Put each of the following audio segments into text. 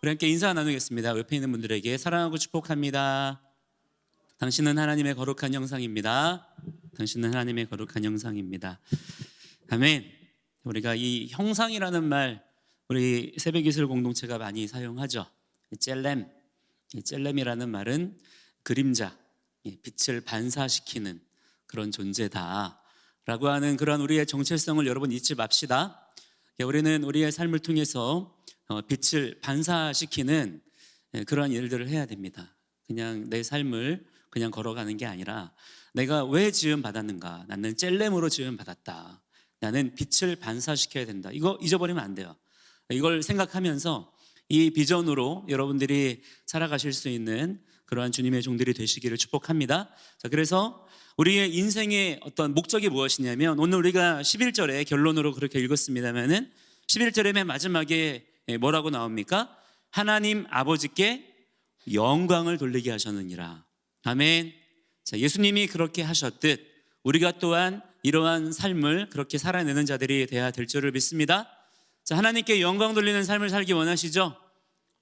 우리 함께 인사 나누겠습니다. 옆에 있는 분들에게 사랑하고 축복합니다. 당신은 하나님의 거룩한 형상입니다. 당신은 하나님의 거룩한 형상입니다. 아멘. 우리가 이 형상이라는 말 우리 새벽이슬 공동체가 많이 사용하죠. 젤렘이라는 말은 그림자, 빛을 반사시키는 그런 존재다라고 하는 그런 우리의 정체성을 여러분 잊지 맙시다. 우리는 우리의 삶을 통해서 빛을 반사시키는 그러한 일들을 해야 됩니다. 그냥 내 삶을 그냥 걸어가는 게 아니라 내가 왜 지음 받았는가? 나는 젤렘으로 지음 받았다. 나는 빛을 반사시켜야 된다. 이거 잊어버리면 안 돼요. 이걸 생각하면서 이 비전으로 여러분들이 살아가실 수 있는 그러한 주님의 종들이 되시기를 축복합니다. 자, 그래서 우리의 인생의 어떤 목적이 무엇이냐면 오늘 우리가 11절에 결론으로 그렇게 읽었습니다면은 11절의 맨 마지막에 뭐라고 나옵니까? 하나님 아버지께 영광을 돌리게 하셨느니라. 아멘. 자, 예수님이 그렇게 하셨듯 우리가 또한 이러한 삶을 그렇게 살아내는 자들이 되어야 될 줄을 믿습니다. 자, 하나님께 영광 돌리는 삶을 살기 원하시죠?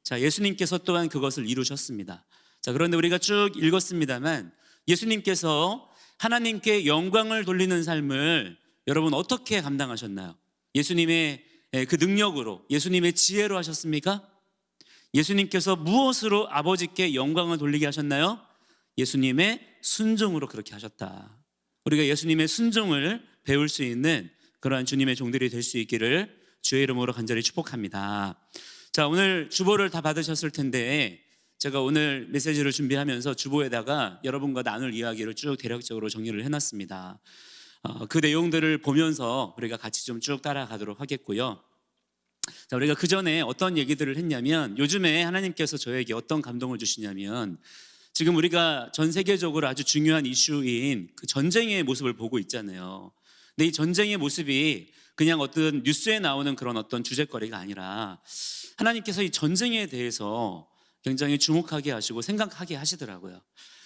자, 예수님께서 또한 그것을 이루셨습니다. 자, 그런데 우리가 쭉 읽었습니다만 예수님께서 하나님께 영광을 돌리는 삶을 여러분 어떻게 감당하셨나요? 예수님의 그 능력으로, 예수님의 지혜로 하셨습니까? 예수님께서 무엇으로 아버지께 영광을 돌리게 하셨나요? 예수님의 순종으로 그렇게 하셨다. 우리가 예수님의 순종을 배울 수 있는 그러한 주님의 종들이 될 수 있기를 주의 이름으로 간절히 축복합니다. 자, 오늘 주보를 다 받으셨을 텐데 제가 오늘 메시지를 준비하면서 주보에다가 여러분과 나눌 이야기를 쭉 대략적으로 정리를 해놨습니다. 그 내용들을 보면서 우리가 같이 좀 쭉 따라가도록 하겠고요. 자, 우리가 그 전에 어떤 얘기들을 했냐면 요즘에 하나님께서 저에게 어떤 감동을 주시냐면 지금 우리가 전 세계적으로 아주 중요한 이슈인 그 전쟁의 모습을 보고 있잖아요. 근데 이 전쟁의 모습이 그냥 어떤 뉴스에 나오는 그런 어떤 주제거리가 아니라 하나님께서 이 전쟁에 대해서 굉장히 주목하게 하시고 생각하게 하시더라고요.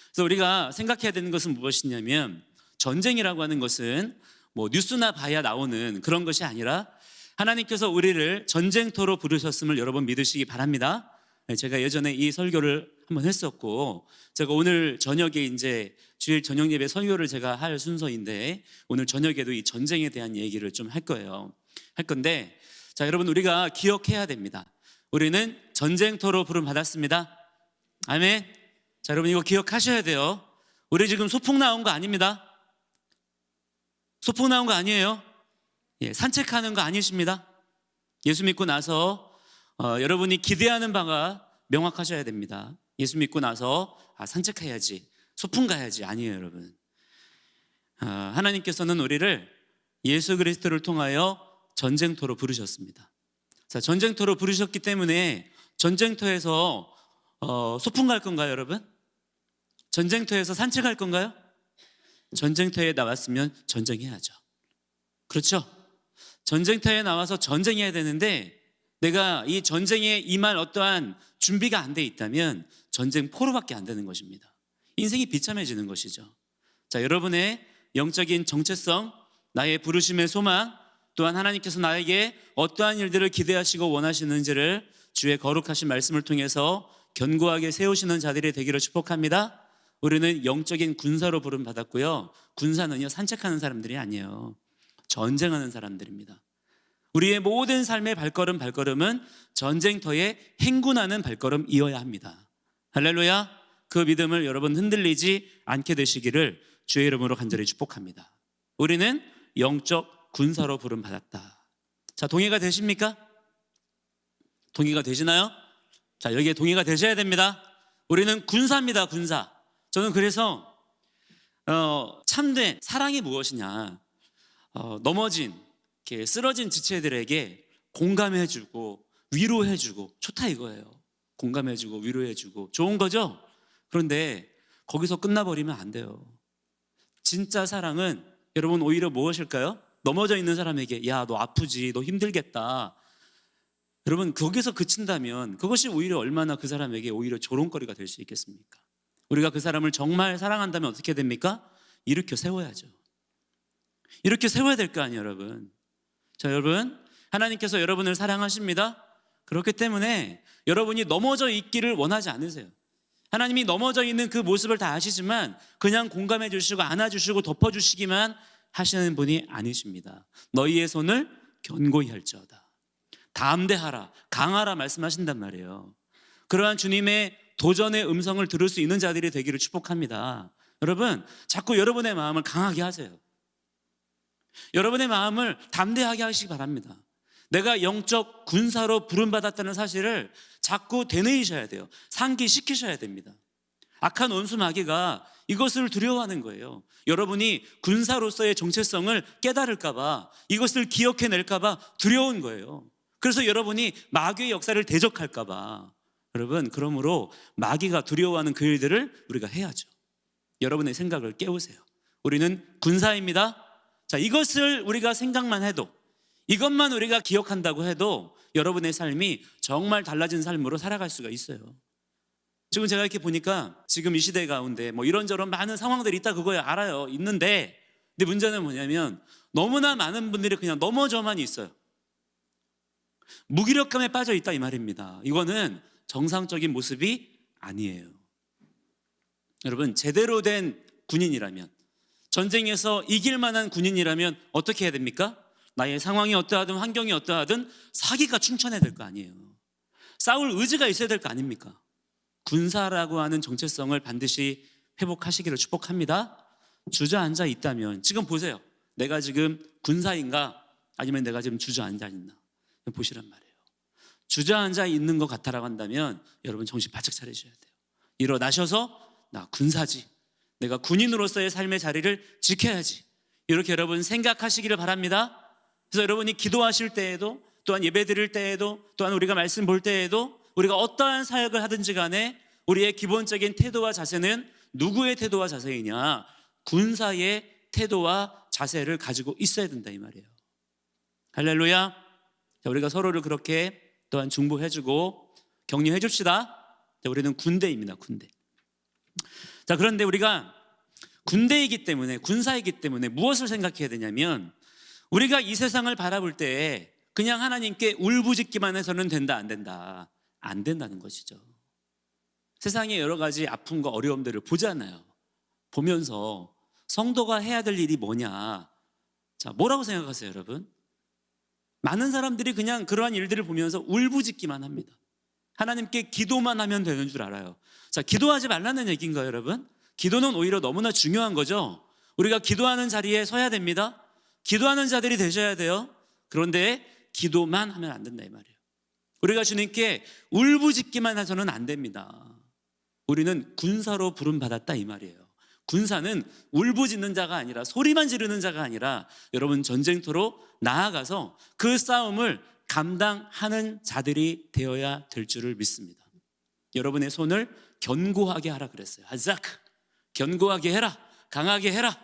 그래서 우리가 생각해야 되는 것은 무엇이냐면 전쟁이라고 하는 것은 뭐 뉴스나 봐야 나오는 그런 것이 아니라 하나님께서 우리를 전쟁터로 부르셨음을 여러분 믿으시기 바랍니다. 제가 예전에 이 설교를 한번 했었고 제가 오늘 저녁에 이제 주일 저녁 예배 설교를 제가 할 순서인데 오늘 저녁에도 이 전쟁에 대한 얘기를 좀 할 거예요. 할 건데 자, 여러분 우리가 기억해야 됩니다. 우리는 전쟁터로 부름 받았습니다. 아멘. 자, 여러분 이거 기억하셔야 돼요. 우리 지금 소풍 나온 거 아닙니다. 소풍 나온 거 아니에요. 산책하는 거 아니십니다. 예수 믿고 나서 여러분이 기대하는 바가 명확하셔야 됩니다. 예수 믿고 나서 산책해야지, 소풍 가야지 아니에요, 여러분. 하나님께서는 우리를 예수 그리스도를 통하여 전쟁터로 부르셨습니다. 자, 전쟁터로 부르셨기 때문에 전쟁터에서 소풍 갈 건가요, 여러분? 전쟁터에서 산책할 건가요? 전쟁터에 나왔으면 전쟁해야죠. 그렇죠? 전쟁터에 나와서 전쟁해야 되는데 내가 이 전쟁에 임할 어떠한 준비가 안 돼 있다면 전쟁 포로밖에 안 되는 것입니다. 인생이 비참해지는 것이죠. 자, 여러분의 영적인 정체성, 나의 부르심의 소망, 또한 하나님께서 나에게 어떠한 일들을 기대하시고 원하시는지를 주의 거룩하신 말씀을 통해서 견고하게 세우시는 자들이 되기를 축복합니다. 우리는 영적인 군사로 부름 받았고요. 군사는요 산책하는 사람들이 아니에요. 전쟁하는 사람들입니다. 우리의 모든 삶의 발걸음은 전쟁터에 행군하는 발걸음이어야 합니다. 할렐루야. 그 믿음을 여러분 흔들리지 않게 되시기를 주의 이름으로 간절히 축복합니다. 우리는 영적 군사로 부름 받았다. 자, 동의가 되십니까? 동의가 되시나요? 자, 여기에 동의가 되셔야 됩니다. 우리는 군사입니다. 군사. 저는 그래서 참된 사랑이 무엇이냐, 넘어진 이렇게 쓰러진 지체들에게 공감해주고 위로해주고 좋다 이거예요. 공감해주고 위로해주고 좋은 거죠. 그런데 거기서 끝나버리면 안 돼요. 진짜 사랑은 여러분 오히려 무엇일까요? 넘어져 있는 사람에게 야, 너 아프지, 너 힘들겠다, 여러분 거기서 그친다면 그것이 오히려 얼마나 그 사람에게 오히려 조롱거리가 될 수 있겠습니까? 우리가 그 사람을 정말 사랑한다면 어떻게 됩니까? 일으켜 세워야죠. 이렇게 세워야 될 거 아니에요, 여러분. 자, 여러분, 하나님께서 여러분을 사랑하십니다. 그렇기 때문에 여러분이 넘어져 있기를 원하지 않으세요. 하나님이 넘어져 있는 그 모습을 다 아시지만 그냥 공감해 주시고 안아주시고 덮어주시기만 하시는 분이 아니십니다. 너희의 손을 견고히 할지어다. 담대하라, 강하라 말씀하신단 말이에요. 그러한 주님의 도전의 음성을 들을 수 있는 자들이 되기를 축복합니다. 여러분, 자꾸 여러분의 마음을 강하게 하세요. 여러분의 마음을 담대하게 하시기 바랍니다. 내가 영적 군사로 부름받았다는 사실을 자꾸 되뇌이셔야 돼요. 상기시키셔야 됩니다. 악한 원수 마귀가 이것을 두려워하는 거예요. 여러분이 군사로서의 정체성을 깨달을까 봐, 이것을 기억해낼까 봐 두려운 거예요. 그래서 여러분이 마귀의 역사를 대적할까 봐. 여러분, 그러므로 마귀가 두려워하는 그 일들을 우리가 해야죠. 여러분의 생각을 깨우세요. 우리는 군사입니다. 자, 이것을 우리가 생각만 해도, 이것만 우리가 기억한다고 해도 여러분의 삶이 정말 달라진 삶으로 살아갈 수가 있어요. 지금 제가 이렇게 보니까 지금 이 시대 가운데 뭐 이런저런 많은 상황들이 있다, 그거야 알아요. 있는데, 근데 문제는 뭐냐면 너무나 많은 분들이 그냥 넘어져만 있어요. 무기력감에 빠져 있다 이 말입니다. 이거는 정상적인 모습이 아니에요. 여러분, 제대로 된 군인이라면, 전쟁에서 이길 만한 군인이라면 어떻게 해야 됩니까? 나의 상황이 어떠하든 환경이 어떠하든 사기가 충천해야 될 거 아니에요. 싸울 의지가 있어야 될 거 아닙니까? 군사라고 하는 정체성을 반드시 회복하시기를 축복합니다. 주저앉아 있다면 지금 보세요. 내가 지금 군사인가 아니면 내가 지금 주저앉아 있나 보시란 말이에요. 주저앉아 있는 것 같다라고 한다면 여러분 정신 바짝 차리셔야 돼요. 일어나셔서 나 군사지, 내가 군인으로서의 삶의 자리를 지켜야지, 이렇게 여러분 생각하시기를 바랍니다. 그래서 여러분이 기도하실 때에도, 또한 예배 드릴 때에도, 또한 우리가 말씀 볼 때에도, 우리가 어떠한 사역을 하든지 간에 우리의 기본적인 태도와 자세는 누구의 태도와 자세이냐? 군사의 태도와 자세를 가지고 있어야 된다 이 말이에요. 할렐루야. 자, 우리가 서로를 그렇게 또한 중보해주고 격려해 줍시다. 자, 우리는 군대입니다. 군대. 자, 그런데 우리가 군대이기 때문에, 군사이기 때문에 무엇을 생각해야 되냐면, 우리가 이 세상을 바라볼 때 그냥 하나님께 울부짖기만 해서는 된다 안 된다, 안 된다는 것이죠. 세상에 여러 가지 아픔과 어려움들을 보잖아요. 보면서 성도가 해야 될 일이 뭐냐, 자, 뭐라고 생각하세요 여러분? 많은 사람들이 그냥 그러한 일들을 보면서 울부짖기만 합니다. 하나님께 기도만 하면 되는 줄 알아요. 자, 기도하지 말라는 얘기인가요 여러분? 기도는 오히려 너무나 중요한 거죠. 우리가 기도하는 자리에 서야 됩니다. 기도하는 자들이 되셔야 돼요. 그런데 기도만 하면 안 된다 이 말이에요. 우리가 주님께 울부짖기만 해서는 안 됩니다. 우리는 군사로 부름받았다 이 말이에요. 군사는 울부짖는 자가 아니라, 소리만 지르는 자가 아니라 여러분 전쟁터로 나아가서 그 싸움을 감당하는 자들이 되어야 될 줄을 믿습니다. 여러분의 손을 견고하게 하라 그랬어요. 하자크, 견고하게 해라, 강하게 해라,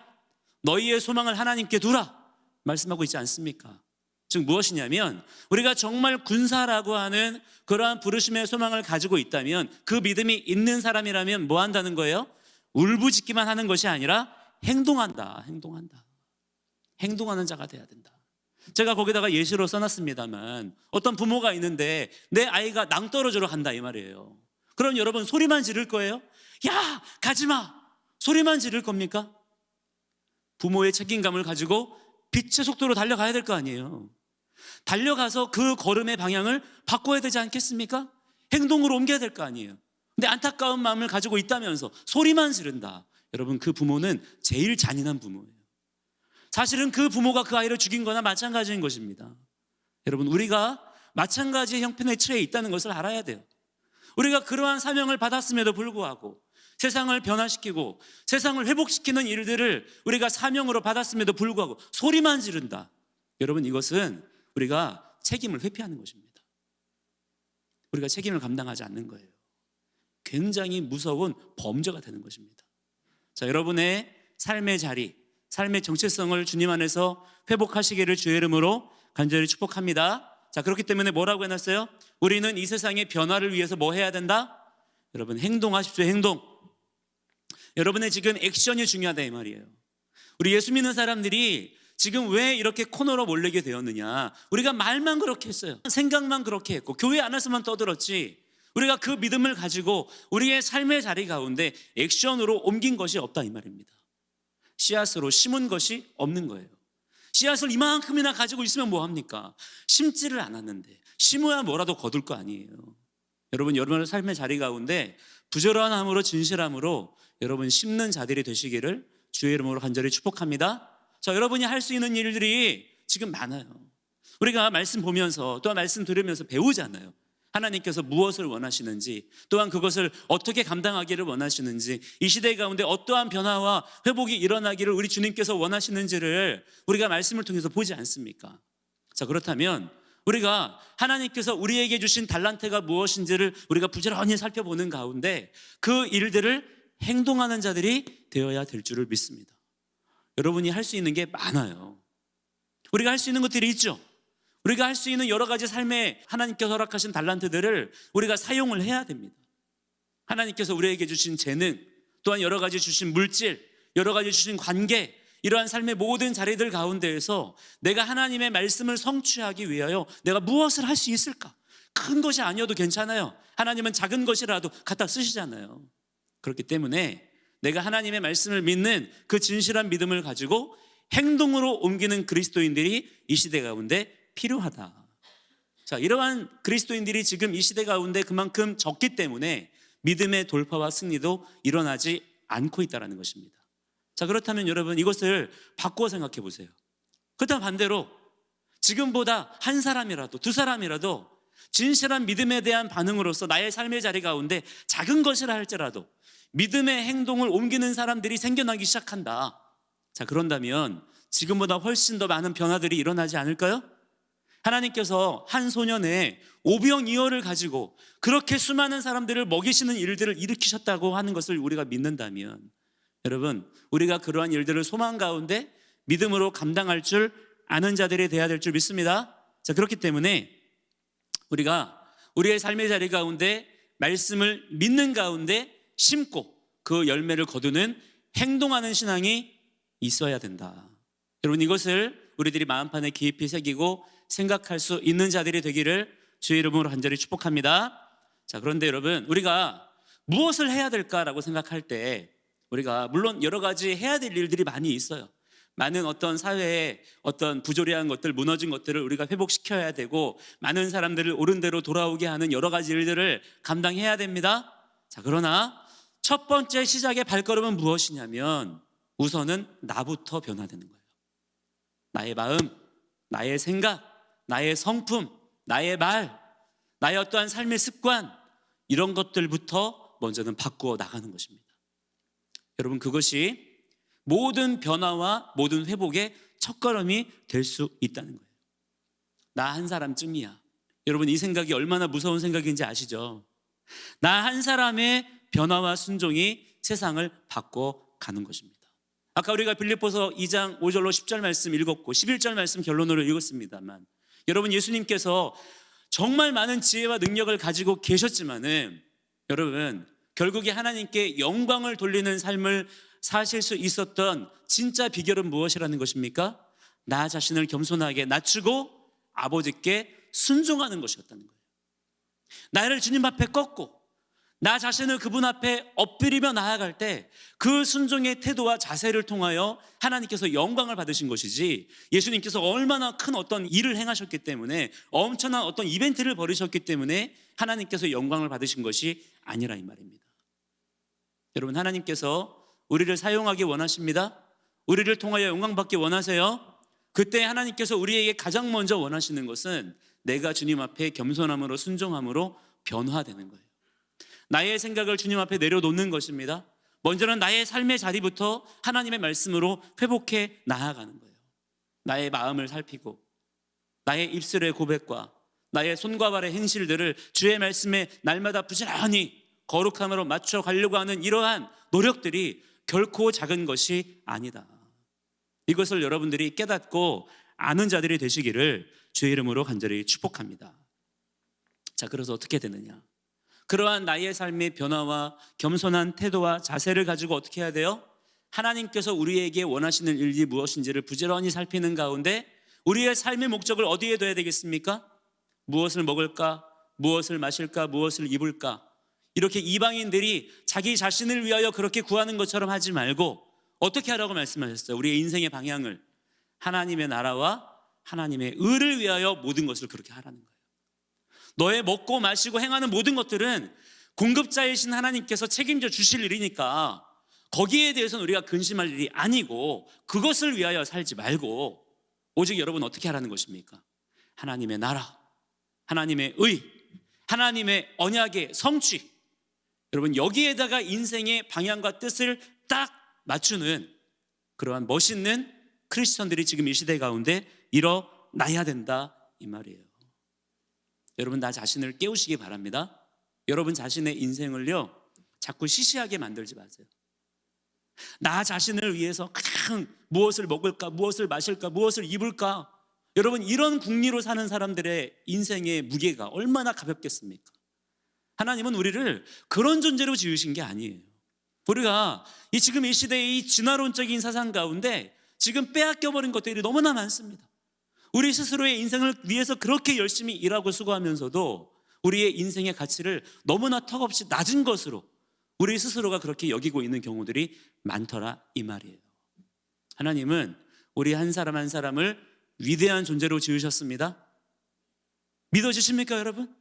너희의 소망을 하나님께 두라 말씀하고 있지 않습니까? 즉 무엇이냐면, 우리가 정말 군사라고 하는 그러한 부르심의 소망을 가지고 있다면, 그 믿음이 있는 사람이라면 뭐 한다는 거예요? 울부짖기만 하는 것이 아니라 행동한다. 행동하는 자가 돼야 된다. 제가 거기다가 예시로 써놨습니다만, 어떤 부모가 있는데 내 아이가 낭떠러지로 간다 이 말이에요. 그럼 여러분 소리만 지를 거예요? 야, 가지마! 소리만 지를 겁니까? 부모의 책임감을 가지고 빛의 속도로 달려가야 될 거 아니에요. 달려가서 그 걸음의 방향을 바꿔야 되지 않겠습니까? 행동으로 옮겨야 될 거 아니에요. 근데 안타까운 마음을 가지고 있다면서 소리만 지른다. 여러분, 그 부모는 제일 잔인한 부모예요. 사실은 그 부모가 그 아이를 죽인 거나 마찬가지인 것입니다. 여러분, 우리가 마찬가지의 형편에 처해 있다는 것을 알아야 돼요. 우리가 그러한 사명을 받았음에도 불구하고, 세상을 변화시키고 세상을 회복시키는 일들을 우리가 사명으로 받았음에도 불구하고 소리만 지른다. 여러분, 이것은 우리가 책임을 회피하는 것입니다. 우리가 책임을 감당하지 않는 거예요. 굉장히 무서운 범죄가 되는 것입니다. 자, 여러분의 삶의 자리, 삶의 정체성을 주님 안에서 회복하시기를 주의 이름으로 간절히 축복합니다. 자, 그렇기 때문에 뭐라고 해놨어요? 우리는 이 세상의 변화를 위해서 뭐 해야 된다? 여러분, 행동하십시오. 행동. 여러분의 지금 액션이 중요하다 이 말이에요. 우리 예수 믿는 사람들이 지금 왜 이렇게 코너로 몰리게 되었느냐? 우리가 말만 그렇게 했어요. 생각만 그렇게 했고 교회 안에서만 떠들었지 우리가 그 믿음을 가지고 우리의 삶의 자리 가운데 액션으로 옮긴 것이 없다 이 말입니다. 씨앗으로 심은 것이 없는 거예요. 씨앗을 이만큼이나 가지고 있으면 뭐합니까? 심지를 않았는데 심어야 뭐라도 거둘 거 아니에요. 여러분, 여러분의 삶의 자리 가운데 부지런함으로 진실함으로 여러분 심는 자들이 되시기를 주의 이름으로 간절히 축복합니다. 자, 여러분이 할 수 있는 일들이 지금 많아요. 우리가 말씀 보면서 또한 말씀 들으면서 배우잖아요. 하나님께서 무엇을 원하시는지, 또한 그것을 어떻게 감당하기를 원하시는지, 이 시대 가운데 어떠한 변화와 회복이 일어나기를 우리 주님께서 원하시는지를 우리가 말씀을 통해서 보지 않습니까? 자, 그렇다면 우리가 하나님께서 우리에게 주신 달란트가 무엇인지를 우리가 부지런히 살펴보는 가운데 그 일들을 행동하는 자들이 되어야 될 줄을 믿습니다. 여러분이 할 수 있는 게 많아요. 우리가 할 수 있는 것들이 있죠. 우리가 할 수 있는 여러 가지 삶에 하나님께서 허락하신 달란트들을 우리가 사용을 해야 됩니다. 하나님께서 우리에게 주신 재능, 또한 여러 가지 주신 물질, 여러 가지 주신 관계, 이러한 삶의 모든 자리들 가운데에서 내가 하나님의 말씀을 성취하기 위하여 내가 무엇을 할 수 있을까? 큰 것이 아니어도 괜찮아요. 하나님은 작은 것이라도 갖다 쓰시잖아요. 그렇기 때문에 내가 하나님의 말씀을 믿는 그 진실한 믿음을 가지고 행동으로 옮기는 그리스도인들이 이 시대 가운데 필요하다. 자, 이러한 그리스도인들이 지금 이 시대 가운데 그만큼 적기 때문에 믿음의 돌파와 승리도 일어나지 않고 있다는 것입니다. 자, 그렇다면 여러분 이것을 바꾸어 생각해 보세요. 그렇다면 반대로 지금보다 한 사람이라도 두 사람이라도 진실한 믿음에 대한 반응으로서 나의 삶의 자리 가운데 작은 것이라 할지라도 믿음의 행동을 옮기는 사람들이 생겨나기 시작한다. 자, 그런다면 지금보다 훨씬 더 많은 변화들이 일어나지 않을까요? 하나님께서 한 소년의 오병이어를 가지고 그렇게 수많은 사람들을 먹이시는 일들을 일으키셨다고 하는 것을 우리가 믿는다면 여러분, 우리가 그러한 일들을 소망 가운데 믿음으로 감당할 줄 아는 자들이 되어야 될 줄 믿습니다. 자, 그렇기 때문에 우리가 우리의 삶의 자리 가운데 말씀을 믿는 가운데 심고 그 열매를 거두는 행동하는 신앙이 있어야 된다. 여러분, 이것을 우리들이 마음판에 깊이 새기고 생각할 수 있는 자들이 되기를 주의 이름으로 간절히 축복합니다. 자, 그런데 여러분, 우리가 무엇을 해야 될까라고 생각할 때 우리가 물론 여러 가지 해야 될 일들이 많이 있어요. 많은 어떤 사회의 어떤 부조리한 것들, 무너진 것들을 우리가 회복시켜야 되고 많은 사람들을 옳은 대로 돌아오게 하는 여러 가지 일들을 감당해야 됩니다. 자, 그러나 첫 번째 시작의 발걸음은 무엇이냐면 우선은 나부터 변화되는 거예요. 나의 마음, 나의 생각, 나의 성품, 나의 말, 나의 어떠한 삶의 습관, 이런 것들부터 먼저는 바꾸어 나가는 것입니다. 여러분, 그것이 모든 변화와 모든 회복의 첫걸음이 될 수 있다는 거예요. 나 한 사람쯤이야. 여러분, 이 생각이 얼마나 무서운 생각인지 아시죠? 나 한 사람의 변화와 순종이 세상을 바꿔 가는 것입니다. 아까 우리가 빌립보서 2장 5절로 10절 말씀 읽었고 11절 말씀 결론으로 읽었습니다만 여러분, 예수님께서 정말 많은 지혜와 능력을 가지고 계셨지만은 여러분, 결국에 하나님께 영광을 돌리는 삶을 사실 수 있었던 진짜 비결은 무엇이라는 것입니까? 나 자신을 겸손하게 낮추고 아버지께 순종하는 것이었다는 거예요. 나를 주님 앞에 꺾고 나 자신을 그분 앞에 엎드리며 나아갈 때 그 순종의 태도와 자세를 통하여 하나님께서 영광을 받으신 것이지, 예수님께서 얼마나 큰 어떤 일을 행하셨기 때문에 엄청난 어떤 이벤트를 벌이셨기 때문에 하나님께서 영광을 받으신 것이 아니라 이 말입니다. 여러분, 하나님께서 우리를 사용하기 원하십니다. 우리를 통하여 영광받기 원하세요. 그때 하나님께서 우리에게 가장 먼저 원하시는 것은 내가 주님 앞에 겸손함으로 순종함으로 변화되는 거예요. 나의 생각을 주님 앞에 내려놓는 것입니다. 먼저는 나의 삶의 자리부터 하나님의 말씀으로 회복해 나아가는 거예요. 나의 마음을 살피고 나의 입술의 고백과 나의 손과 발의 행실들을 주의 말씀에 날마다 부지런히 거룩함으로 맞춰 가려고 하는 이러한 노력들이 결코 작은 것이 아니다. 이것을 여러분들이 깨닫고 아는 자들이 되시기를 주의 이름으로 간절히 축복합니다. 자, 그래서 어떻게 되느냐? 그러한 나의 삶의 변화와 겸손한 태도와 자세를 가지고 어떻게 해야 돼요? 하나님께서 우리에게 원하시는 일이 무엇인지를 부지런히 살피는 가운데 우리의 삶의 목적을 어디에 둬야 되겠습니까? 무엇을 먹을까? 무엇을 마실까? 무엇을 입을까? 이렇게 이방인들이 자기 자신을 위하여 그렇게 구하는 것처럼 하지 말고 어떻게 하라고 말씀하셨어요? 우리의 인생의 방향을 하나님의 나라와 하나님의 의를 위하여 모든 것을 그렇게 하라는 거예요. 너의 먹고 마시고 행하는 모든 것들은 공급자이신 하나님께서 책임져 주실 일이니까 거기에 대해서는 우리가 근심할 일이 아니고 그것을 위하여 살지 말고 오직 여러분 어떻게 하라는 것입니까? 하나님의 나라, 하나님의 의, 하나님의 언약의 성취, 여러분 여기에다가 인생의 방향과 뜻을 딱 맞추는 그러한 멋있는 크리스천들이 지금 이 시대 가운데 일어나야 된다 이 말이에요. 여러분 나 자신을 깨우시기 바랍니다. 여러분 자신의 인생을요 자꾸 시시하게 만들지 마세요. 나 자신을 위해서 그냥 무엇을 먹을까, 무엇을 마실까, 무엇을 입을까, 여러분 이런 궁리로 사는 사람들의 인생의 무게가 얼마나 가볍겠습니까? 하나님은 우리를 그런 존재로 지으신 게 아니에요. 우리가 지금 이 시대의 이 진화론적인 사상 가운데 지금 빼앗겨버린 것들이 너무나 많습니다. 우리 스스로의 인생을 위해서 그렇게 열심히 일하고 수고하면서도 우리의 인생의 가치를 너무나 턱없이 낮은 것으로 우리 스스로가 그렇게 여기고 있는 경우들이 많더라 이 말이에요. 하나님은 우리 한 사람 한 사람을 위대한 존재로 지으셨습니다. 믿어지십니까 여러분?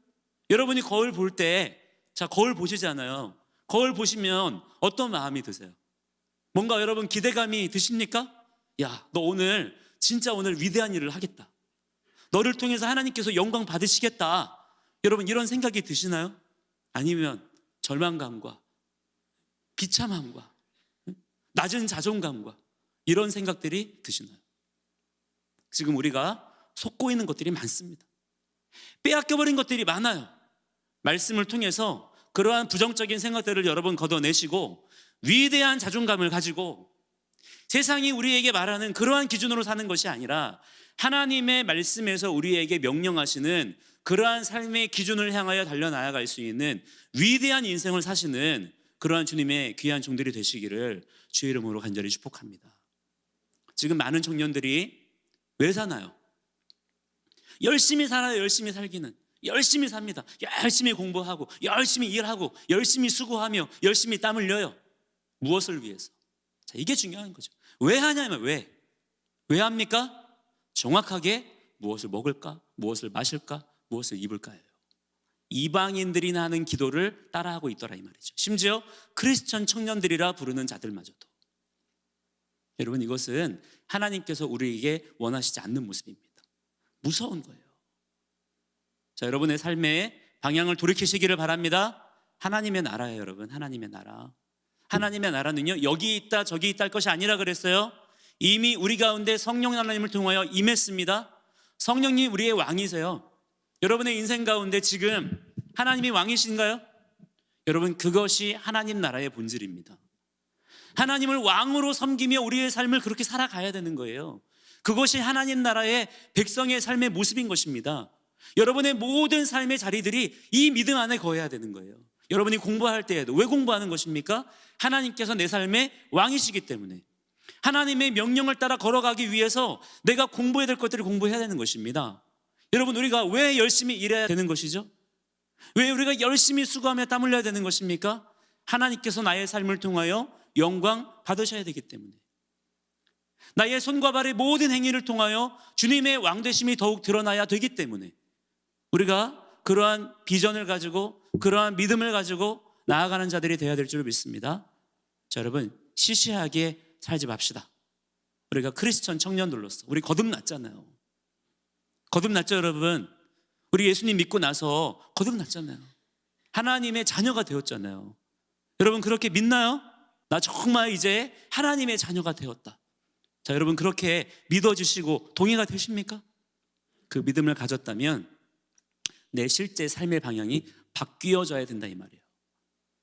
여러분이 거울 볼 때, 자 거울 보시잖아요. 거울 보시면 어떤 마음이 드세요? 뭔가 여러분 기대감이 드십니까? 야, 너 오늘 진짜 오늘 위대한 일을 하겠다. 너를 통해서 하나님께서 영광 받으시겠다. 여러분 이런 생각이 드시나요? 아니면 절망감과 비참함과 낮은 자존감과 이런 생각들이 드시나요? 지금 우리가 속고 있는 것들이 많습니다. 빼앗겨버린 것들이 많아요. 말씀을 통해서 그러한 부정적인 생각들을 여러분 걷어내시고 위대한 자존감을 가지고 세상이 우리에게 말하는 그러한 기준으로 사는 것이 아니라 하나님의 말씀에서 우리에게 명령하시는 그러한 삶의 기준을 향하여 달려나아갈 수 있는 위대한 인생을 사시는 그러한 주님의 귀한 종들이 되시기를 주의 이름으로 간절히 축복합니다. 지금 많은 청년들이 왜 사나요? 열심히 살아요. 열심히 살기는 열심히 삽니다. 열심히 공부하고 열심히 일하고 열심히 수고하며 열심히 땀 흘려요. 무엇을 위해서? 자, 이게 중요한 거죠. 왜 하냐면 왜 합니까? 정확하게 무엇을 먹을까? 무엇을 마실까? 무엇을 입을까예요. 이방인들이 하는 기도를 따라하고 있더라 이 말이죠. 심지어 크리스천 청년들이라 부르는 자들마저도. 여러분 이것은 하나님께서 우리에게 원하시지 않는 모습입니다. 무서운 거예요. 자, 여러분의 삶의 방향을 돌이키시기를 바랍니다. 하나님의 나라예요 여러분. 하나님의 나라. 하나님의 나라는요 여기 있다 저기 있다 할 것이 아니라 그랬어요. 이미 우리 가운데 성령 하나님을 통하여 임했습니다. 성령님 우리의 왕이세요. 여러분의 인생 가운데 지금 하나님이 왕이신가요? 여러분 그것이 하나님 나라의 본질입니다. 하나님을 왕으로 섬기며 우리의 삶을 그렇게 살아가야 되는 거예요. 그것이 하나님 나라의 백성의 삶의 모습인 것입니다. 여러분의 모든 삶의 자리들이 이 믿음 안에 거해야 되는 거예요. 여러분이 공부할 때에도 왜 공부하는 것입니까? 하나님께서 내 삶의 왕이시기 때문에 하나님의 명령을 따라 걸어가기 위해서 내가 공부해야 될 것들을 공부해야 되는 것입니다. 여러분 우리가 왜 열심히 일해야 되는 것이죠? 왜 우리가 열심히 수고하며 땀 흘려야 되는 것입니까? 하나님께서 나의 삶을 통하여 영광 받으셔야 되기 때문에 나의 손과 발의 모든 행위를 통하여 주님의 왕되심이 더욱 드러나야 되기 때문에 우리가 그러한 비전을 가지고 그러한 믿음을 가지고 나아가는 자들이 되어야 될 줄 믿습니다. 자, 여러분 시시하게 살지 맙시다. 우리가 크리스천 청년들로서 우리 거듭났잖아요. 거듭났죠 여러분. 우리 예수님 믿고 나서 거듭났잖아요. 하나님의 자녀가 되었잖아요. 여러분 그렇게 믿나요? 나 정말 이제 하나님의 자녀가 되었다. 자, 여러분 그렇게 믿어주시고 동의가 되십니까? 그 믿음을 가졌다면 내 실제 삶의 방향이 바뀌어져야 된다 이 말이에요.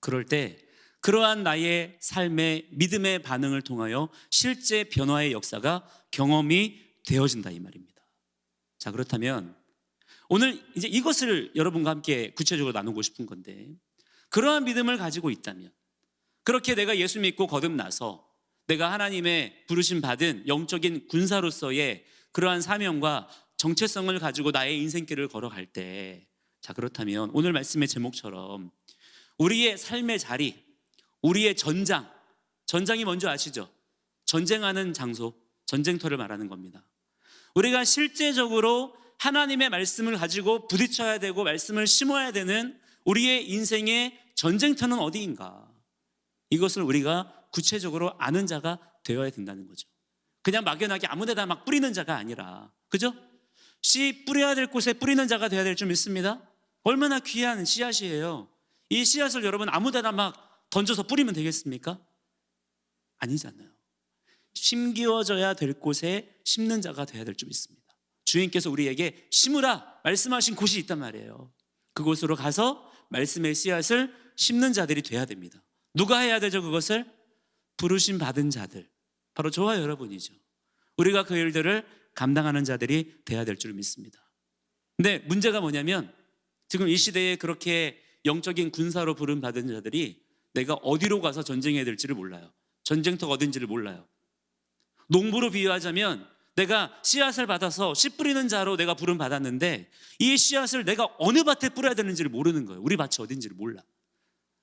그럴 때 그러한 나의 삶의 믿음의 반응을 통하여 실제 변화의 역사가 경험이 되어진다 이 말입니다. 자, 그렇다면 오늘 이제 이것을 여러분과 함께 구체적으로 나누고 싶은 건데, 그러한 믿음을 가지고 있다면, 그렇게 내가 예수 믿고 거듭나서 내가 하나님의 부르심 받은 영적인 군사로서의 그러한 사명과 정체성을 가지고 나의 인생길을 걸어갈 때, 자, 그렇다면 오늘 말씀의 제목처럼 우리의 삶의 자리, 우리의 전장이 뭔지 아시죠? 전쟁하는 장소, 전쟁터를 말하는 겁니다. 우리가 실제적으로 하나님의 말씀을 가지고 부딪혀야 되고 말씀을 심어야 되는 우리의 인생의 전쟁터는 어디인가? 이것을 우리가 구체적으로 아는 자가 되어야 된다는 거죠. 그냥 막연하게 아무 데나 막 뿌리는 자가 아니라, 그죠? 씨 뿌려야 될 곳에 뿌리는 자가 되어야 될 줄 믿습니다. 얼마나 귀한 씨앗이에요. 이 씨앗을 여러분 아무 데나 막 던져서 뿌리면 되겠습니까? 아니잖아요. 심기워져야 될 곳에 심는 자가 되어야 될 줄 믿습니다. 주님께서 우리에게 심으라 말씀하신 곳이 있단 말이에요. 그곳으로 가서 말씀의 씨앗을 심는 자들이 돼야 됩니다. 누가 해야 되죠? 그것을 부르심 받은 자들, 바로 저와 여러분이죠. 우리가 그 일들을 감당하는 자들이 돼야 될 줄 믿습니다. 근데 문제가 뭐냐면 지금 이 시대에 그렇게 영적인 군사로 부름 받은 자들이 내가 어디로 가서 전쟁해야 될지를 몰라요. 전쟁터가 어딘지를 몰라요. 농부로 비유하자면 내가 씨앗을 받아서 씨 뿌리는 자로 내가 부름 받았는데 이 씨앗을 내가 어느 밭에 뿌려야 되는지를 모르는 거예요. 우리 밭이 어딘지를 몰라.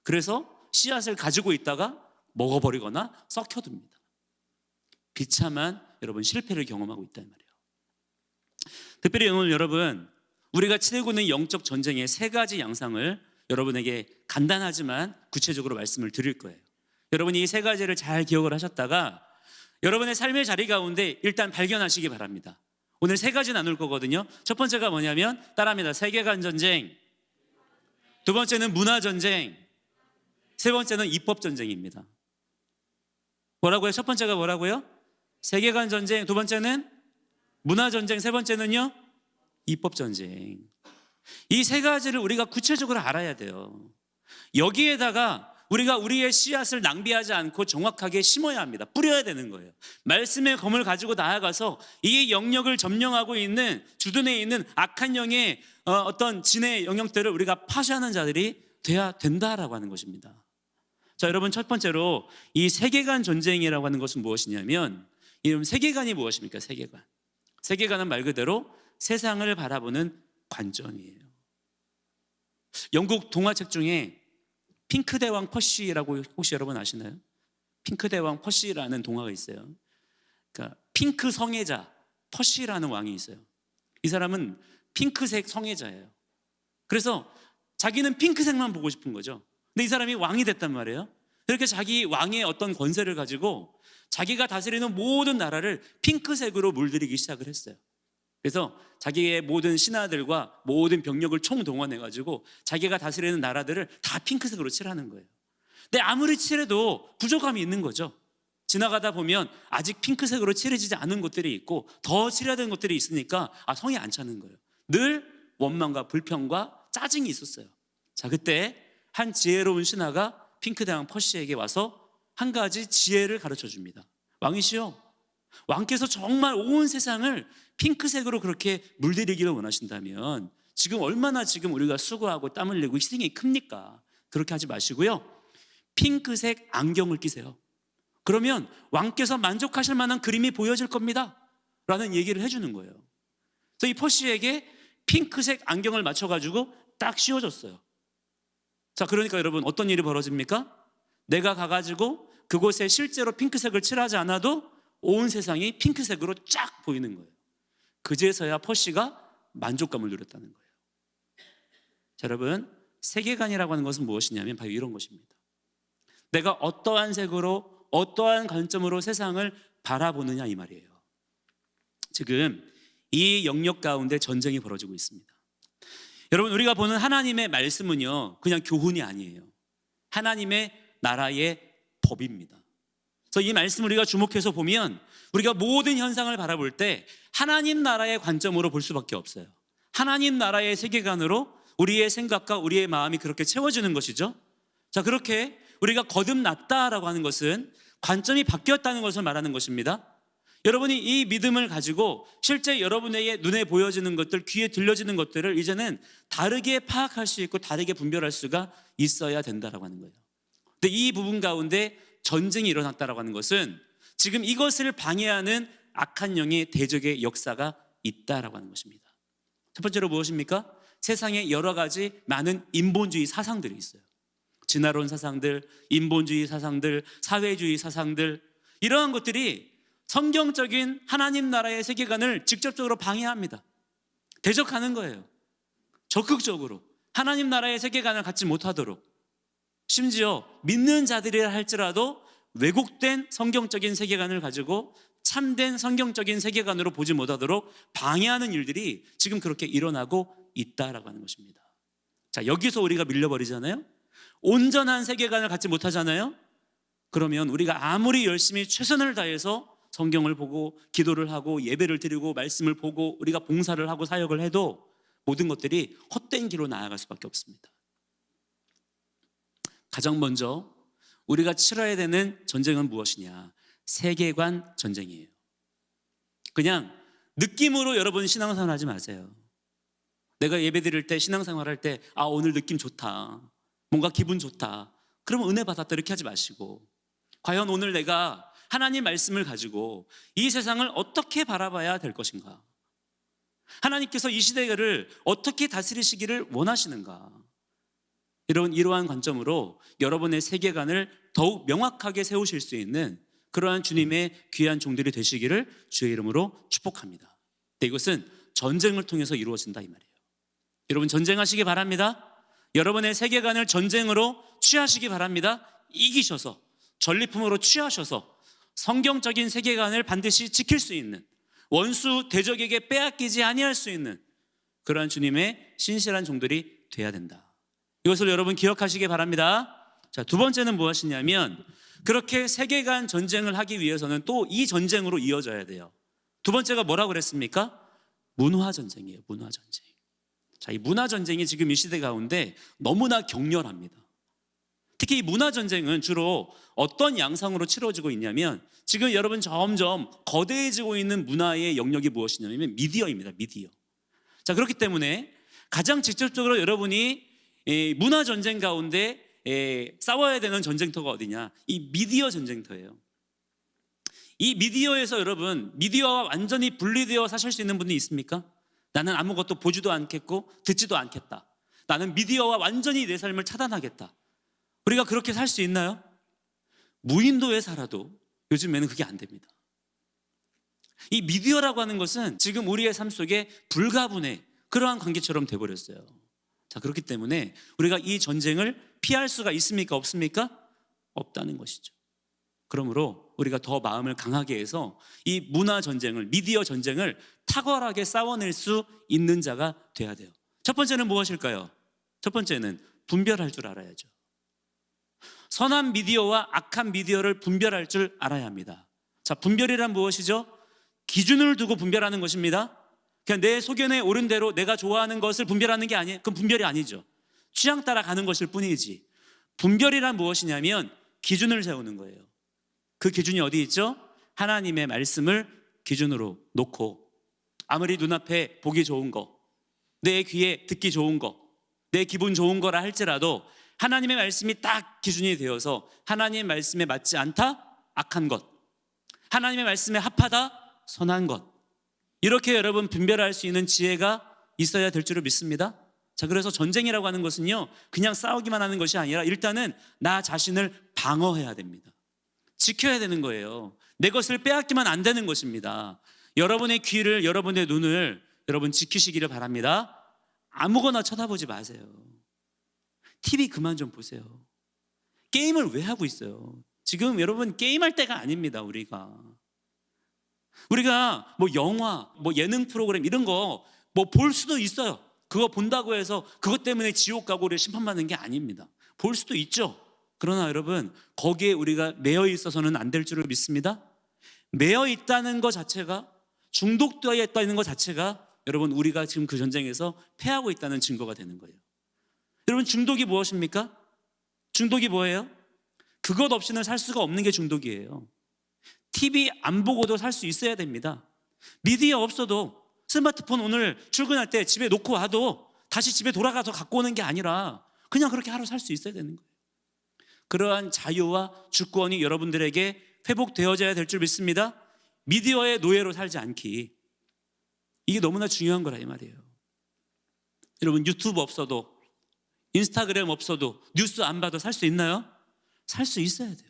그래서 씨앗을 가지고 있다가 먹어버리거나 썩혀둡니다. 비참한 여러분 실패를 경험하고 있단 말이에요. 특별히 오늘 여러분, 우리가 치르고 있는 영적 전쟁의 세 가지 양상을 여러분에게 간단하지만 구체적으로 말씀을 드릴 거예요. 여러분이 이 세 가지를 잘 기억을 하셨다가 여러분의 삶의 자리 가운데 일단 발견하시기 바랍니다. 오늘 세 가지 나눌 거거든요. 첫 번째가 뭐냐면 따라합니다. 세계관 전쟁, 두 번째는 문화 전쟁, 세 번째는 입법 전쟁입니다. 뭐라고요? 첫 번째가 뭐라고요? 세계관 전쟁, 두 번째는 문화 전쟁, 세 번째는요? 입법 전쟁. 이 세 가지를 우리가 구체적으로 알아야 돼요. 여기에다가 우리가 우리의 씨앗을 낭비하지 않고 정확하게 심어야 합니다. 뿌려야 되는 거예요. 말씀의 검을 가지고 나아가서 이 영역을 점령하고 있는 주둔해 있는 악한 영의 어떤 진의 영역들을 우리가 파쇄하는 자들이 돼야 된다라고 하는 것입니다. 자, 여러분, 첫 번째로 이 세계관 전쟁이라고 하는 것은 무엇이냐면, 이 세계관이 무엇입니까? 세계관은 말 그대로 세상을 바라보는 관점이에요. 영국 동화책 중에 핑크 대왕 퍼시라고 혹시 여러분 아시나요? 핑크 대왕 퍼시라는 동화가 있어요. 그러니까 핑크 성애자 퍼시라는 왕이 있어요. 이 사람은 핑크색 성애자예요. 그래서 자기는 핑크색만 보고 싶은 거죠. 근데 이 사람이 왕이 됐단 말이에요. 이렇게 자기 왕의 어떤 권세를 가지고 자기가 다스리는 모든 나라를 핑크색으로 물들이기 시작을 했어요. 그래서 자기의 모든 신하들과 모든 병력을 총동원해가지고 자기가 다스리는 나라들을 다 핑크색으로 칠하는 거예요. 근데 아무리 칠해도 부족함이 있는 거죠. 지나가다 보면 아직 핑크색으로 칠해지지 않은 곳들이 있고 더 칠해야 되는 곳들이 있으니까 성이 안 차는 거예요. 늘 원망과 불평과 짜증이 있었어요. 자, 그때 한 지혜로운 신하가 핑크대왕 퍼시에게 와서 한 가지 지혜를 가르쳐 줍니다. 왕이시여, 왕께서 정말 온 세상을 핑크색으로 그렇게 물들이기를 원하신다면 지금 얼마나 지금 우리가 수고하고 땀 흘리고 희생이 큽니까? 그렇게 하지 마시고요, 핑크색 안경을 끼세요. 그러면 왕께서 만족하실 만한 그림이 보여질 겁니다 라는 얘기를 해주는 거예요. 그래서 이 퍼시에게 핑크색 안경을 맞춰가지고 딱 씌워줬어요. 자, 그러니까 여러분 어떤 일이 벌어집니까? 내가 가가지고 그곳에 실제로 핑크색을 칠하지 않아도 온 세상이 핑크색으로 쫙 보이는 거예요. 그제서야 퍼시가 만족감을 누렸다는 거예요. 자, 여러분, 세계관이라고 하는 것은 무엇이냐면 바로 이런 것입니다. 내가 어떠한 색으로 어떠한 관점으로 세상을 바라보느냐 이 말이에요. 지금 이 영역 가운데 전쟁이 벌어지고 있습니다. 여러분, 우리가 보는 하나님의 말씀은요 그냥 교훈이 아니에요. 하나님의 나라의 법입니다. 그래서 이 말씀을 우리가 주목해서 보면 우리가 모든 현상을 바라볼 때 하나님 나라의 관점으로 볼 수밖에 없어요. 하나님 나라의 세계관으로 우리의 생각과 우리의 마음이 그렇게 채워지는 것이죠. 자, 그렇게 우리가 거듭났다라고 하는 것은 관점이 바뀌었다는 것을 말하는 것입니다. 여러분이 이 믿음을 가지고 실제 여러분에게 눈에 보여지는 것들, 귀에 들려지는 것들을 이제는 다르게 파악할 수 있고 다르게 분별할 수가 있어야 된다라고 하는 거예요. 근데 이 부분 가운데 전쟁이 일어났다라고 하는 것은 지금 이것을 방해하는 악한 영의 대적의 역사가 있다라고 하는 것입니다. 첫 번째로 무엇입니까? 세상에 여러 가지 많은 인본주의 사상들이 있어요. 진화론 사상들, 인본주의 사상들, 사회주의 사상들, 이러한 것들이 성경적인 하나님 나라의 세계관을 직접적으로 방해합니다. 대적하는 거예요. 적극적으로 하나님 나라의 세계관을 갖지 못하도록, 심지어 믿는 자들이라 할지라도 왜곡된 성경적인 세계관을 가지고 참된 성경적인 세계관으로 보지 못하도록 방해하는 일들이 지금 그렇게 일어나고 있다라고 하는 것입니다. 자, 여기서 우리가 밀려버리잖아요. 온전한 세계관을 갖지 못하잖아요. 그러면 우리가 아무리 열심히 최선을 다해서 성경을 보고 기도를 하고 예배를 드리고 말씀을 보고 우리가 봉사를 하고 사역을 해도 모든 것들이 헛된 길로 나아갈 수밖에 없습니다. 가장 먼저 우리가 치러야 되는 전쟁은 무엇이냐? 세계관 전쟁이에요. 그냥 느낌으로 여러분 신앙생활 하지 마세요. 내가 예배 드릴 때, 신앙생활 할 때, 아, 오늘 느낌 좋다, 뭔가 기분 좋다, 그러면 은혜 받았다, 이렇게 하지 마시고, 과연 오늘 내가 하나님 말씀을 가지고 이 세상을 어떻게 바라봐야 될 것인가, 하나님께서 이 시대를 어떻게 다스리시기를 원하시는가, 이러한 관점으로 여러분의 세계관을 더욱 명확하게 세우실 수 있는 그러한 주님의 귀한 종들이 되시기를 주의 이름으로 축복합니다. 네, 이것은 전쟁을 통해서 이루어진다 이 말이에요. 여러분, 전쟁하시기 바랍니다. 여러분의 세계관을 전쟁으로 취하시기 바랍니다. 이기셔서, 전리품으로 취하셔서 성경적인 세계관을 반드시 지킬 수 있는, 원수 대적에게 빼앗기지 아니할 수 있는 그러한 주님의 신실한 종들이 돼야 된다. 이것을 여러분 기억하시기 바랍니다. 자, 두 번째는 무엇이냐면, 그렇게 세계관 전쟁을 하기 위해서는 또 이 전쟁으로 이어져야 돼요. 두 번째가 뭐라고 그랬습니까? 문화 전쟁이에요. 문화 전쟁. 자, 이 문화 전쟁이 지금 이 시대 가운데 너무나 격렬합니다. 특히 이 문화 전쟁은 주로 어떤 양상으로 치러지고 있냐면, 지금 여러분 점점 거대해지고 있는 문화의 영역이 무엇이냐면 미디어입니다. 미디어. 자, 그렇기 때문에 가장 직접적으로 여러분이 문화 전쟁 가운데 싸워야 되는 전쟁터가 어디냐? 이 미디어 전쟁터예요. 이 미디어에서 여러분, 미디어와 완전히 분리되어 사실 수 있는 분이 있습니까? 나는 아무것도 보지도 않겠고 듣지도 않겠다, 나는 미디어와 완전히 내 삶을 차단하겠다, 우리가 그렇게 살 수 있나요? 무인도에 살아도 요즘에는 그게 안 됩니다. 이 미디어라고 하는 것은 지금 우리의 삶 속에 불가분의 그러한 관계처럼 돼버렸어요. 자, 그렇기 때문에 우리가 이 전쟁을 피할 수가 있습니까? 없습니까? 없다는 것이죠. 그러므로 우리가 더 마음을 강하게 해서 이 문화 전쟁을, 미디어 전쟁을 탁월하게 싸워낼 수 있는 자가 돼야 돼요. 첫 번째는 무엇일까요? 첫 번째는 분별할 줄 알아야죠. 선한 미디어와 악한 미디어를 분별할 줄 알아야 합니다. 자, 분별이란 무엇이죠? 기준을 두고 분별하는 것입니다. 그냥 내 소견에 오른 대로 내가 좋아하는 것을 분별하는 게 아니에요. 그건 분별이 아니죠. 취향 따라 가는 것일 뿐이지. 분별이란 무엇이냐면 기준을 세우는 거예요. 그 기준이 어디 있죠? 하나님의 말씀을 기준으로 놓고, 아무리 눈앞에 보기 좋은 거, 내 귀에 듣기 좋은 거, 내 기분 좋은 거라 할지라도 하나님의 말씀이 딱 기준이 되어서 하나님의 말씀에 맞지 않다? 악한 것. 하나님의 말씀에 합하다? 선한 것. 이렇게 여러분 분별할 수 있는 지혜가 있어야 될 줄을 믿습니다. 자, 그래서 전쟁이라고 하는 것은요, 그냥 싸우기만 하는 것이 아니라 일단은 나 자신을 방어해야 됩니다. 지켜야 되는 거예요. 내 것을 빼앗기면 안 되는 것입니다. 여러분의 귀를, 여러분의 눈을 여러분 지키시기를 바랍니다. 아무거나 쳐다보지 마세요. TV 그만 좀 보세요. 게임을 왜 하고 있어요? 지금 여러분 게임할 때가 아닙니다. 우리가 뭐 영화, 뭐 예능 프로그램 이런 거 뭐 볼 수도 있어요. 그거 본다고 해서 그것 때문에 지옥 가고 우리 심판받는 게 아닙니다. 볼 수도 있죠. 그러나 여러분, 거기에 우리가 매여 있어서는 안 될 줄을 믿습니다. 매여 있다는 것 자체가, 중독되어 있다는 것 자체가 여러분, 우리가 지금 그 전쟁에서 패하고 있다는 증거가 되는 거예요. 여러분, 중독이 무엇입니까? 중독이 뭐예요? 그것 없이는 살 수가 없는 게 중독이에요. TV 안 보고도 살 수 있어야 됩니다. 미디어 없어도 스마트폰 오늘 출근할 때 집에 놓고 와도 다시 집에 돌아가서 갖고 오는 게 아니라 그냥 그렇게 하루 살 수 있어야 되는 거예요. 그러한 자유와 주권이 여러분들에게 회복되어져야 될 줄 믿습니다. 미디어의 노예로 살지 않기. 이게 너무나 중요한 거라 이 말이에요. 여러분, 유튜브 없어도, 인스타그램 없어도, 뉴스 안 봐도 살 수 있나요? 살 수 있어야 돼요.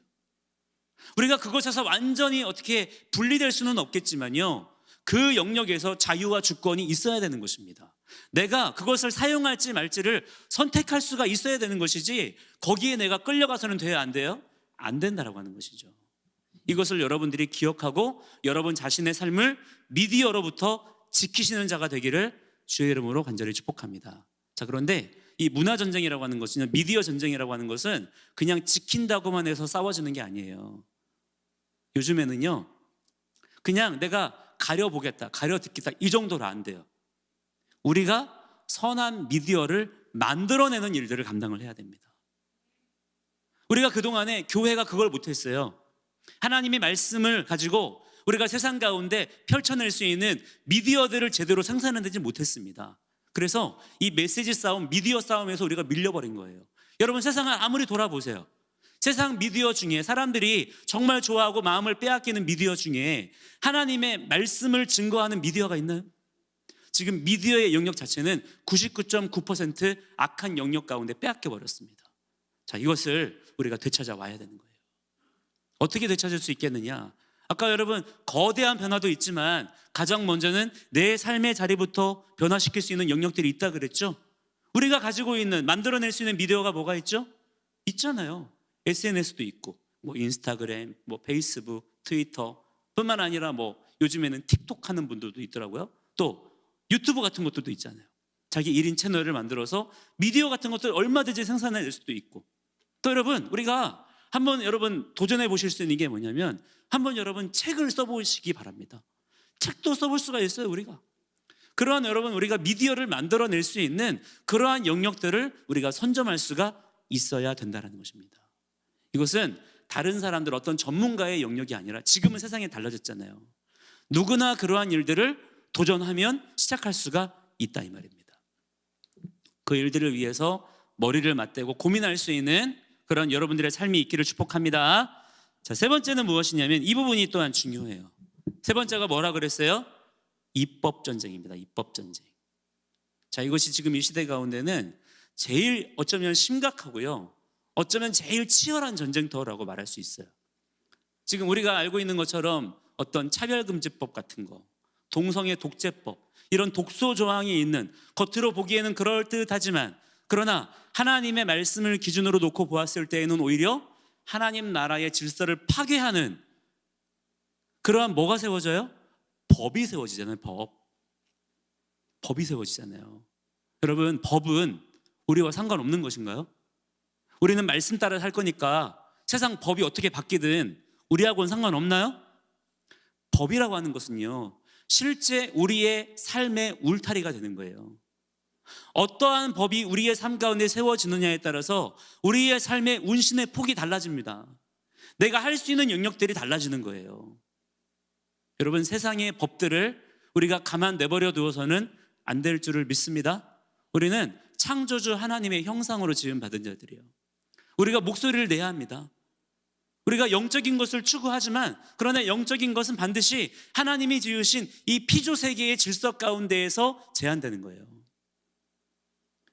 우리가 그곳에서 완전히 어떻게 분리될 수는 없겠지만요, 그 영역에서 자유와 주권이 있어야 되는 것입니다. 내가 그것을 사용할지 말지를 선택할 수가 있어야 되는 것이지, 거기에 내가 끌려가서는 돼요, 안 돼요? 안 된다라고 하는 것이죠. 이것을 여러분들이 기억하고 여러분 자신의 삶을 미디어로부터 지키시는 자가 되기를 주의 이름으로 간절히 축복합니다. 자, 그런데 이 문화 전쟁이라고 하는 것은, 미디어 전쟁이라고 하는 것은 그냥 지킨다고만 해서 싸워지는 게 아니에요. 요즘에는요, 그냥 내가 가려보겠다, 가려듣겠다, 이 정도로 안 돼요. 우리가 선한 미디어를 만들어내는 일들을 감당을 해야 됩니다. 우리가 그동안에 교회가 그걸 못했어요. 하나님의 말씀을 가지고 우리가 세상 가운데 펼쳐낼 수 있는 미디어들을 제대로 생산해내지 못했습니다. 그래서 이 메시지 싸움, 미디어 싸움에서 우리가 밀려버린 거예요. 여러분, 세상을 아무리 돌아보세요. 세상 미디어 중에, 사람들이 정말 좋아하고 마음을 빼앗기는 미디어 중에 하나님의 말씀을 증거하는 미디어가 있나요? 지금 미디어의 영역 자체는 99.9% 악한 영역 가운데 빼앗겨 버렸습니다. 자, 이것을 우리가 되찾아 와야 되는 거예요. 어떻게 되찾을 수 있겠느냐? 아까 여러분, 거대한 변화도 있지만 가장 먼저는 내 삶의 자리부터 변화시킬 수 있는 영역들이 있다 그랬죠? 우리가 가지고 있는, 만들어낼 수 있는 미디어가 뭐가 있죠? 있잖아요. SNS도 있고, 인스타그램, 페이스북, 트위터 뿐만 아니라 요즘에는 틱톡 하는 분들도 있더라고요. 또 유튜브 같은 것들도 있잖아요. 자기 1인 채널을 만들어서 미디어 같은 것들 얼마든지 생산해낼 수도 있고, 또 여러분, 우리가 한번 여러분 도전해 보실 수 있는 게 뭐냐면, 한번 여러분 책을 써보시기 바랍니다. 책도 써볼 수가 있어요. 우리가 그러한, 여러분, 우리가 미디어를 만들어낼 수 있는 그러한 영역들을 우리가 선점할 수가 있어야 된다는 것입니다. 이것은 다른 사람들, 어떤 전문가의 영역이 아니라, 지금은 세상이 달라졌잖아요. 누구나 그러한 일들을 도전하면 시작할 수가 있다 이 말입니다. 그 일들을 위해서 머리를 맞대고 고민할 수 있는 그런 여러분들의 삶이 있기를 축복합니다. 자, 세 번째는 무엇이냐면, 이 부분이 또한 중요해요. 세 번째가 뭐라 그랬어요? 입법 전쟁입니다. 입법 전쟁. 자, 이것이 지금 이 시대 가운데는 제일 어쩌면 심각하고요, 어쩌면 제일 치열한 전쟁터라고 말할 수 있어요. 지금 우리가 알고 있는 것처럼 어떤 차별금지법 같은 거, 동성애 독재법, 이런 독소 조항이 있는, 겉으로 보기에는 그럴듯하지만, 그러나 하나님의 말씀을 기준으로 놓고 보았을 때에는 오히려 하나님 나라의 질서를 파괴하는 그러한 뭐가 세워져요? 법이 세워지잖아요. 법이 세워지잖아요. 여러분, 법은 우리와 상관없는 것인가요? 우리는 말씀 따라 살 거니까 세상 법이 어떻게 바뀌든 우리하고는 상관없나요? 법이라고 하는 것은요, 실제 우리의 삶의 울타리가 되는 거예요. 어떠한 법이 우리의 삶 가운데 세워지느냐에 따라서 우리의 삶의 운신의 폭이 달라집니다. 내가 할 수 있는 영역들이 달라지는 거예요. 여러분, 세상의 법들을 우리가 가만 내버려 두어서는 안 될 줄을 믿습니다. 우리는 창조주 하나님의 형상으로 지음받은 자들이에요. 우리가 목소리를 내야 합니다. 우리가 영적인 것을 추구하지만, 그러나 영적인 것은 반드시 하나님이 지으신 이 피조 세계의 질서 가운데에서 제한되는 거예요.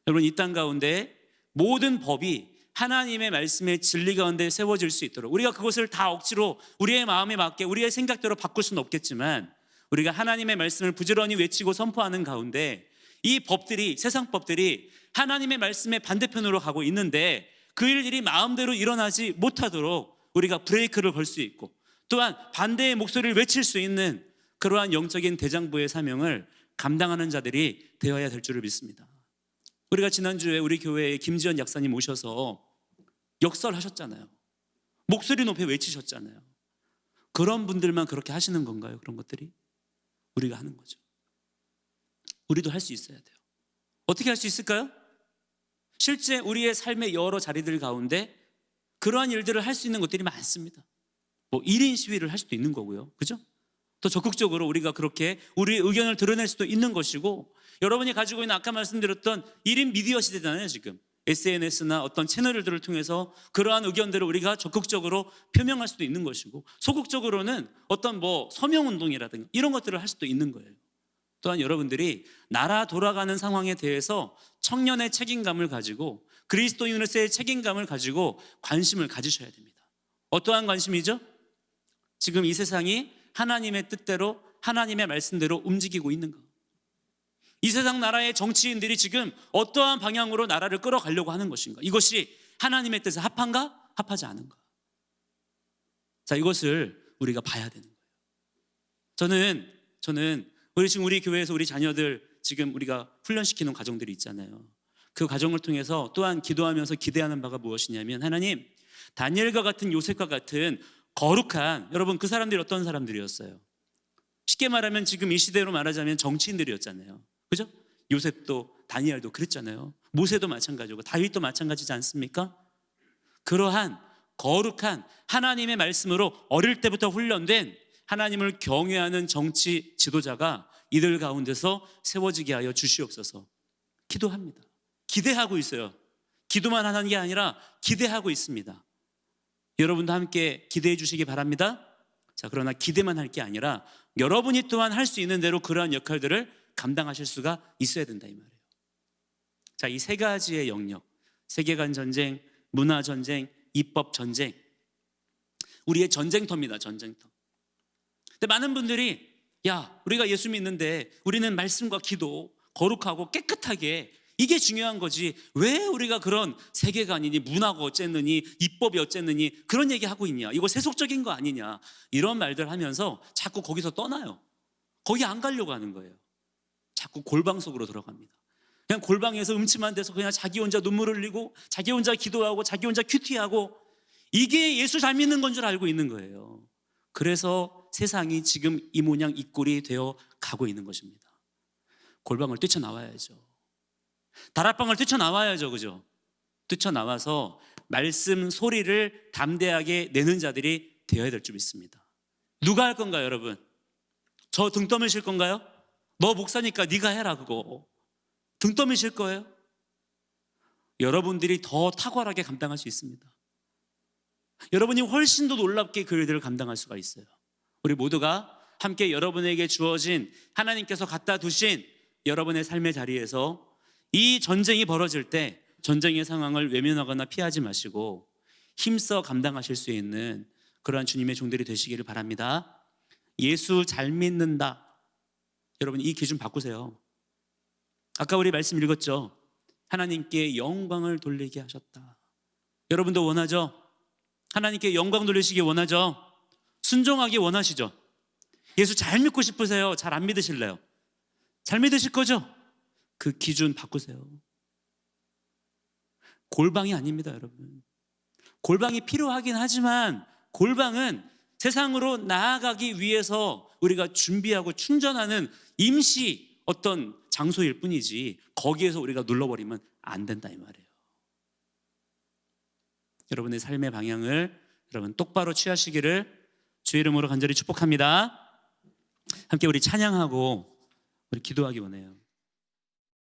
여러분, 이 땅 가운데 모든 법이 하나님의 말씀의 진리 가운데 세워질 수 있도록, 우리가 그것을 다 억지로 우리의 마음에 맞게 우리의 생각대로 바꿀 수는 없겠지만, 우리가 하나님의 말씀을 부지런히 외치고 선포하는 가운데 이 법들이, 세상 법들이 하나님의 말씀의 반대편으로 가고 있는데 그 일들이 마음대로 일어나지 못하도록 우리가 브레이크를 걸 수 있고, 또한 반대의 목소리를 외칠 수 있는 그러한 영적인 대장부의 사명을 감당하는 자들이 되어야 될 줄을 믿습니다. 우리가 지난주에 우리 교회에 김지연 약사님 오셔서 역설하셨잖아요. 목소리 높여 외치셨잖아요. 그런 분들만 그렇게 하시는 건가요? 그런 것들이 우리가 하는 거죠. 우리도 할 수 있어야 돼요. 어떻게 할 수 있을까요? 실제 우리의 삶의 여러 자리들 가운데 그러한 일들을 할 수 있는 것들이 많습니다. 1인 시위를 할 수도 있는 거고요, 그죠? 또 적극적으로 우리가 그렇게 우리의 의견을 드러낼 수도 있는 것이고, 여러분이 가지고 있는 아까 말씀드렸던 1인 미디어 시대잖아요. 지금 SNS나 어떤 채널들을 통해서 그러한 의견들을 우리가 적극적으로 표명할 수도 있는 것이고, 소극적으로는 어떤 서명운동이라든가 이런 것들을 할 수도 있는 거예요. 또한 여러분들이 나라 돌아가는 상황에 대해서 청년의 책임감을 가지고, 그리스도인으로서의 책임감을 가지고 관심을 가지셔야 됩니다. 어떠한 관심이죠? 지금 이 세상이 하나님의 뜻대로, 하나님의 말씀대로 움직이고 있는 것. 이 세상 나라의 정치인들이 지금 어떠한 방향으로 나라를 끌어가려고 하는 것인가? 이것이 하나님의 뜻에 합한가? 합하지 않은가? 자, 이것을 우리가 봐야 되는 거예요. 저는 우리 교회에서 우리 자녀들 지금 우리가 훈련시키는 과정들이 있잖아요. 그 과정을 통해서 또한 기도하면서 기대하는 바가 무엇이냐면, 하나님, 다니엘과 같은, 요셉과 같은 거룩한, 여러분 그 사람들이 어떤 사람들이었어요? 쉽게 말하면 지금 이 시대로 말하자면 정치인들이었잖아요. 그죠? 요셉도 다니엘도 그랬잖아요. 모세도 마찬가지고 다윗도 마찬가지지 않습니까? 그러한 거룩한 하나님의 말씀으로 어릴 때부터 훈련된 하나님을 경외하는 정치 지도자가 이들 가운데서 세워지게 하여 주시옵소서. 기도합니다. 기대하고 있어요. 기도만 하는 게 아니라 기대하고 있습니다. 여러분도 함께 기대해 주시기 바랍니다. 자, 그러나 기대만 할 게 아니라 여러분이 또한 할 수 있는 대로 그러한 역할들을 감당하실 수가 있어야 된다, 이 말이에요. 자, 이 세 가지의 영역, 세계관 전쟁, 문화 전쟁, 입법 전쟁, 우리의 전쟁터입니다. 전쟁터. 근데 많은 분들이, 야, 우리가 예수 믿는데 우리는 말씀과 기도, 거룩하고 깨끗하게, 이게 중요한 거지, 왜 우리가 그런 세계관이니 문화가 어쨌느니 입법이 어쨌느니 그런 얘기하고 있냐, 이거 세속적인 거 아니냐, 이런 말들 하면서 자꾸 거기서 떠나요. 거기 안 가려고 하는 거예요. 자꾸 골방 속으로 들어갑니다. 그냥 골방에서 음침한 데서 그냥 자기 혼자 눈물 흘리고 자기 혼자 기도하고 자기 혼자 큐티하고, 이게 예수 잘 믿는 건 줄 알고 있는 거예요. 그래서 세상이 지금 이 모양 이 꼴이 되어 가고 있는 것입니다. 골방을 뛰쳐나와야죠. 다락방을 뛰쳐나와야죠. 그죠? 뛰쳐나와서 말씀 소리를 담대하게 내는 자들이 되어야 될 줄 믿습니다. 누가 할 건가요, 여러분? 저 등 떠미실 건가요? 너 목사니까 네가 해라, 그거. 등 떠미실 거예요? 여러분들이 더 탁월하게 감당할 수 있습니다. 여러분이 훨씬 더 놀랍게 그 일들을 감당할 수가 있어요. 우리 모두가 함께 여러분에게 주어진, 하나님께서 갖다 두신 여러분의 삶의 자리에서 이 전쟁이 벌어질 때 전쟁의 상황을 외면하거나 피하지 마시고 힘써 감당하실 수 있는 그러한 주님의 종들이 되시기를 바랍니다. 예수 잘 믿는다. 여러분, 이 기준 바꾸세요. 아까 우리 말씀 읽었죠? 하나님께 영광을 돌리게 하셨다. 여러분도 원하죠? 하나님께 영광 돌리시기 원하죠? 순종하기 원하시죠? 예수 잘 믿고 싶으세요? 잘 안 믿으실래요? 잘 믿으실 거죠? 그 기준 바꾸세요. 골방이 아닙니다, 여러분. 골방이 필요하긴 하지만 골방은 세상으로 나아가기 위해서 우리가 준비하고 충전하는 임시 어떤 장소일 뿐이지, 거기에서 우리가 눌러버리면 안 된다, 이 말이에요. 여러분의 삶의 방향을 여러분 똑바로 취하시기를 주의 이름으로 간절히 축복합니다. 함께 우리 찬양하고 우리 기도하기 원해요.